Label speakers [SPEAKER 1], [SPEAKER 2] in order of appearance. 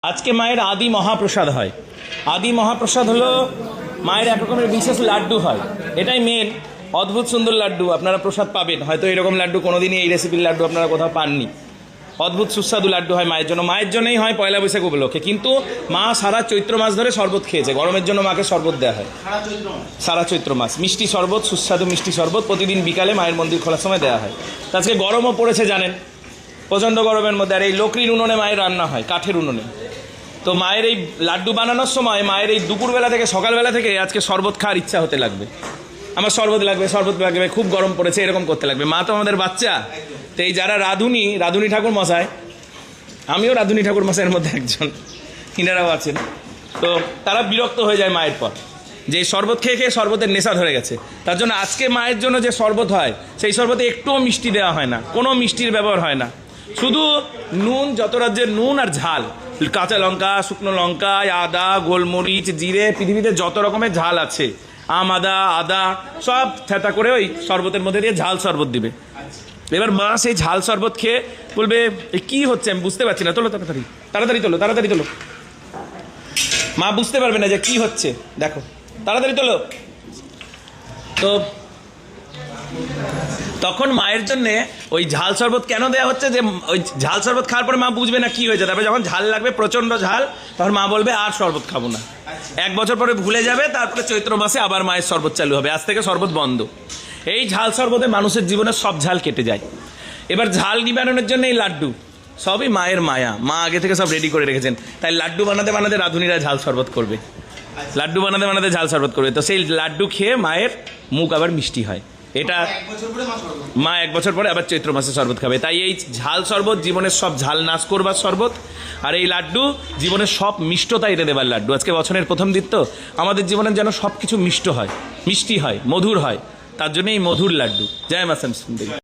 [SPEAKER 1] আজকে মায়ের আদি মহাপ্রসাদ হয়। আদি মহাপ্রসাদ হলো মায়ের এক রকমের বিশেষ লাড্ডু হয়, এটাই মেন। অদ্ভুত সুন্দর লাড্ডু আপনারা প্রসাদ পাবেন, হয়তো এরকম লাড্ডু কোনোদিনই এই রেসিপির লাড্ডু আপনারা কোথাও পাননি। অদ্ভুত সুস্বাদু লাড্ডু হয় মায়ের জন্য, মায়ের জন্যই হয় পয়লা বৈশাখ উপলক্ষে। কিন্তু মা সারা চৈত্র মাস ধরে শরবত খেয়েছে, গরমের জন্য মাকে শরবত দেওয়া হয় সারা চৈত্র মাস। মিষ্টি শরবত, সুস্বাদু মিষ্টি শরবত প্রতিদিন বিকালে মায়ের মন্দির খোলার সময় দেওয়া হয়। আজকে গরমও পড়েছে জানেন, প্রচণ্ড গরমের মধ্যে। আর এই লকড়ির উনুনে মায়ের রান্না হয়, কাঠের উনুনে। তো মায়ের এই লাড্ডু বানানোর সময় মায়ের এই দুপুরবেলা থেকে সকালবেলা থেকে আজকে শরবত খাওয়ার ইচ্ছা হতে লাগবে, আমার শরবত লাগবে, শরবত লাগবে, খুব গরম পড়েছে, এরকম করতে লাগবে। মা তো আমাদের বাচ্চা। তো এই যারা রাধুনি ঠাকুর মশাই, আমিও রাধুনি ঠাকুর মশাইয়ের মধ্যে একজন, ইনারাও আছেন, তো তারা বিরক্ত হয়ে যায় মায়ের পর, যে শরবত খেয়ে খেয়ে শরবতের নেশা ধরে গেছে। তার জন্য আজকে মায়ের জন্য যে শরবত হয়, সেই শরবতে একটুও মিষ্টি দেওয়া হয় না, কোনো মিষ্টির ব্যবহার হয় না, শুধু নুন, যত রাজ্যের নুন আর ঝাল, কাঁচা লঙ্কা, শুকনো লঙ্কা, আদা, গোলমরিচ, জিরে, পৃথিবীতে যত রকমের ঝাল আছে, আদা সব থেতা করে ওই শরবতের মধ্যে দিয়ে ঝাল শরবত দিবে। এবার মা সেই ঝাল শরবত খেয়ে বলবে কি হচ্ছে আমি বুঝতে পারছি না, তোলো তাড়াতাড়ি তাড়াতাড়ি তোলো। মা বুঝতে পারবে না যে কি হচ্ছে, দেখো তাড়াতাড়ি তোলো। তো তখন মায়ের জন্যে ওই ঝাল শরবত কেন দেওয়া হচ্ছে, যে ওই ঝাল শরবত খাওয়ার পরে মা বুঝবে না কি হয়েছে, তারপরে যখন ঝাল লাগবে, প্রচণ্ড ঝাল, তখন মা বলবে আর শরবত খাবো না। এক বছর পরে ভুলে যাবে, তারপরে চৈত্র মাসে আবার মায়ের শরবত চালু হবে, আজ থেকে শরবত বন্ধ। এই ঝাল শরবতে মানুষের জীবনে সব ঝাল কেটে যায়। এবার ঝাল নিবারণের জন্য এই লাড্ডু, সবই মায়ের মায়া, মা আগে থেকে সব রেডি করে রেখেছেন। তাই লাড্ডু বানাতে বানাতে রাঁধুনিরা ঝাল শরবত করবে, লাড্ডু বানাতে বানাতে ঝাল শরবত করবে। তো সেই লাড্ডু খেয়ে মায়ের মুখ আবার মিষ্টি হয়। এটা মা এক বছর পরে আবার চৈত্র মাসে শরবত খাবে। তাই এই ঝাল শরবত জীবনের সব ঝাল নাশ করবার শরবত, আর এই লাড্ডু জীবনের সব মিষ্টতা এনে দেবার লাড্ডু। আজকে বছরের প্রথম দিন তো, আমাদের জীবনের যেন সব কিছু মিষ্ট হয়, মিষ্টি হয়, মধুর হয়, তার জন্য এই মধুর লাড্ডু। জয় মা শ্যামসুন্দরী।